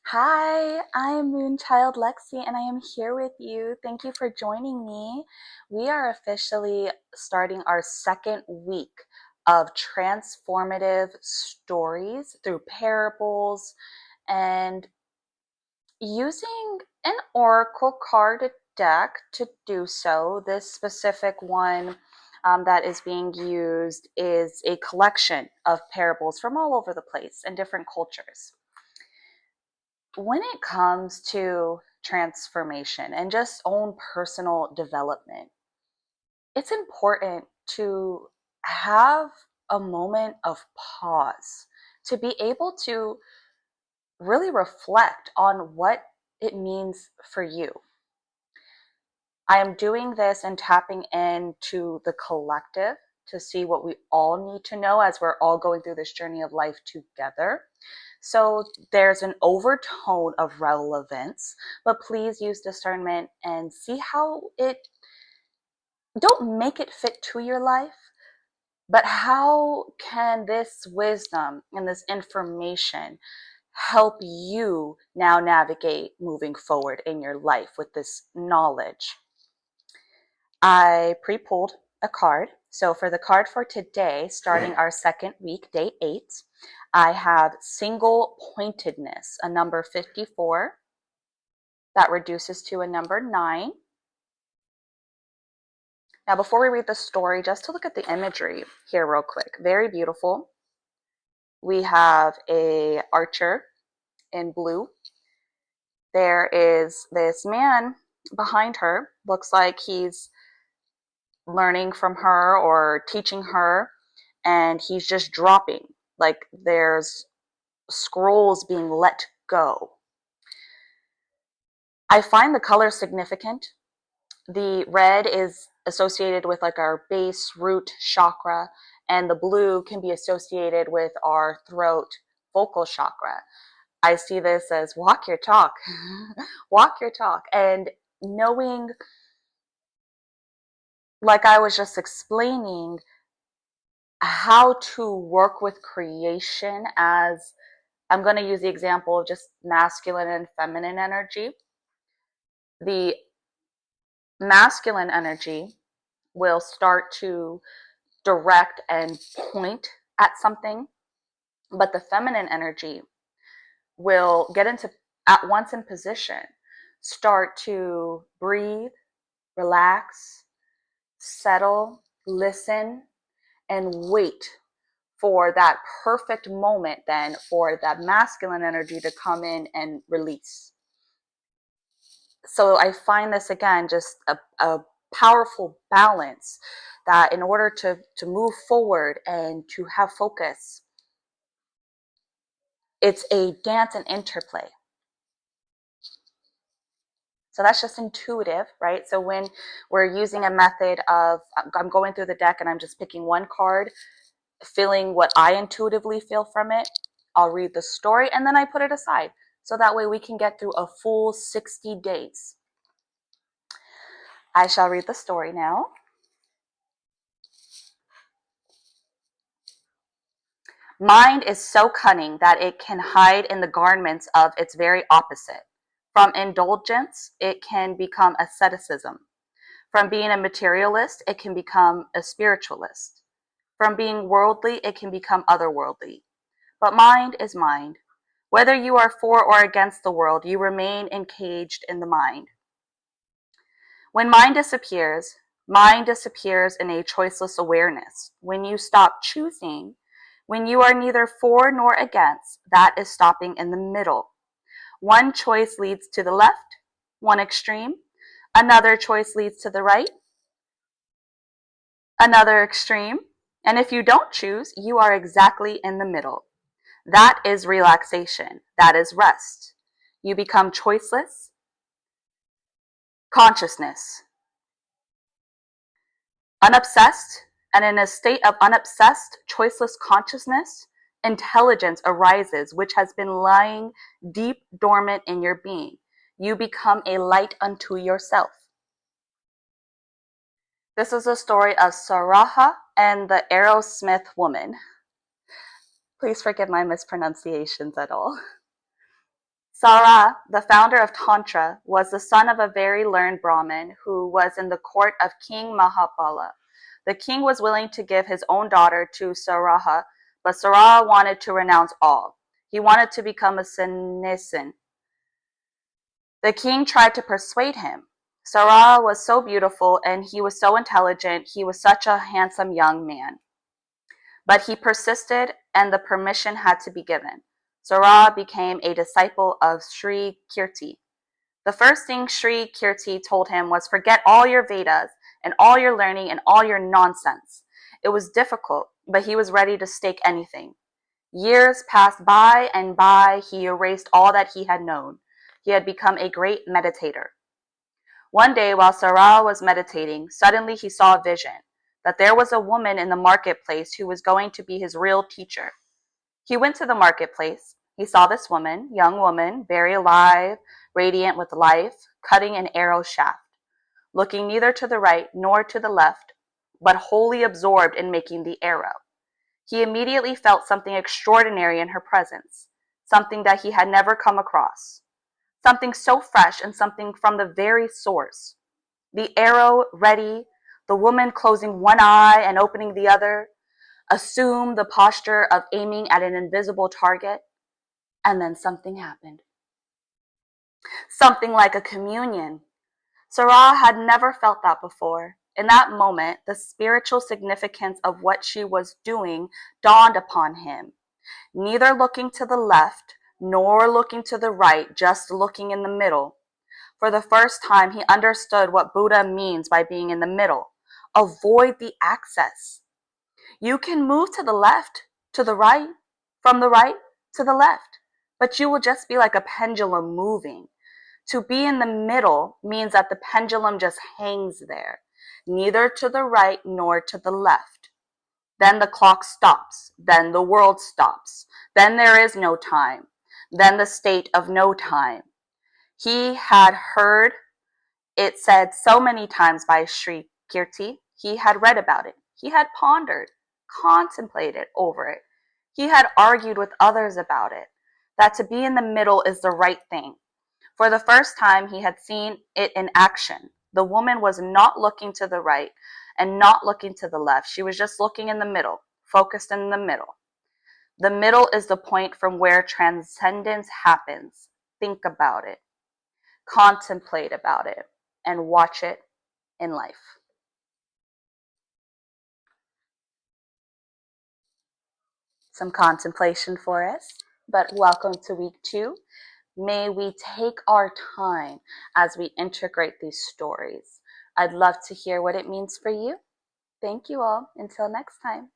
Hi, I'm Moonchildlexi and I am here with you. Thank you for joining me. We are officially starting our second week of transformative stories through parables and using an oracle card deck to do so. This specific one that is being used is a collection of parables from all over the place and different cultures. When it comes to transformation and just own personal development, it's important to have a moment of pause to be able to really reflect on what it means for you. I am doing this and tapping into the collective to see what we all need to know as we're all going through this journey of life together. So there's an overtone of relevance, but please use discernment and see how don't make it fit to your life, but how can this wisdom and this information help you now navigate moving forward in your life with this knowledge? I pre-pulled a card. So for the card for today, starting our second week, day 8, I have single-pointedness, a number 54 that reduces to a number 9. Now, before we read the story, just to look at the imagery here real quick. Very beautiful. We have a archer in blue. There is this man behind her. Looks like he's learning from her or teaching her, and he's just dropping. Like there's scrolls being let go. I find the color significant. The red is associated with like our base root chakra, and the blue can be associated with our throat vocal chakra. I see this as walk your talk, walk your talk, and knowing, like I was just explaining, how to work with creation as I'm going to use the example of just masculine and feminine energy. The masculine energy will start to direct and point at something, but the feminine energy will get into at once in position, start to breathe, relax, settle, listen, and wait for that perfect moment then for that masculine energy to come in and release. So I find this again just a powerful balance that in order to move forward and to have focus, it's a dance and interplay. So that's just intuitive, right? So when we're using a method of, I'm going through the deck and I'm just picking one card, feeling what I intuitively feel from it, I'll read the story and then I put it aside. So that way we can get through a full 60 days. I shall read the story now. Mind is so cunning that it can hide in the garments of its very opposite. From indulgence, it can become asceticism. From being a materialist, it can become a spiritualist. From being worldly, it can become otherworldly. But mind is mind. Whether you are for or against the world, you remain encaged in the mind. When mind disappears in a choiceless awareness. When you stop choosing, when you are neither for nor against, that is stopping in the middle. One choice leads to the left, one extreme. Another choice leads to the right, another extreme. And if you don't choose, you are exactly in the middle. That is relaxation. That is rest. You become choiceless consciousness, unobsessed, and in a state of unobsessed, choiceless consciousness, intelligence arises, which has been lying deep dormant in your being. You become a light unto yourself. This is a story of Saraha and the Aerosmith woman. Please forgive my mispronunciations at all. Sara, the founder of Tantra, was the son of a very learned Brahmin who was in the court of King Mahabala. The king was willing to give his own daughter to Saraha, but Sara wanted to renounce all. He wanted to become a sannyasin. The king tried to persuade him. Sara was so beautiful and he was so intelligent. He was such a handsome young man. But he persisted and the permission had to be given. Sara became a disciple of Sri Kirti. The first thing Sri Kirti told him was forget all your Vedas and all your learning and all your nonsense. It was difficult, but he was ready to stake anything. Years passed by and by, he erased all that he had known. He had become a great meditator. One day, while Sara was meditating, suddenly he saw a vision that there was a woman in the marketplace who was going to be his real teacher. He went to the marketplace. He saw this woman, young woman, very alive, radiant with life, cutting an arrow shaft, looking neither to the right nor to the left, but wholly absorbed in making the arrow. He immediately felt something extraordinary in her presence, something that he had never come across, something so fresh and something from the very source. The arrow ready, the woman closing one eye and opening the other, assumed the posture of aiming at an invisible target, and then something happened. Something like a communion. Sarah had never felt that before. In that moment, the spiritual significance of what she was doing dawned upon him. Neither looking to the left nor looking to the right, just looking in the middle. For the first time, he understood what Buddha means by being in the middle. Avoid the axis. You can move to the left, to the right, from the right to the left, but you will just be like a pendulum moving. To be in the middle means that the pendulum just hangs there, neither to the right nor to the left. Then the clock stops, then the world stops, then there is no time, then the state of no time. He had heard it said so many times by Sri Kirti. He had read about it. He had pondered, contemplated over it. He had argued with others about it, that to be in the middle is the right thing. For the first time, he had seen it in action. The woman was not looking to the right and not looking to the left. She was just looking in the middle, focused in the middle. The middle is the point from where transcendence happens. Think about it, contemplate about it, and watch it in life. Some contemplation for us, but welcome to week 2. May we take our time as we integrate these stories. I'd love to hear what it means for you. Thank you all. Until next time.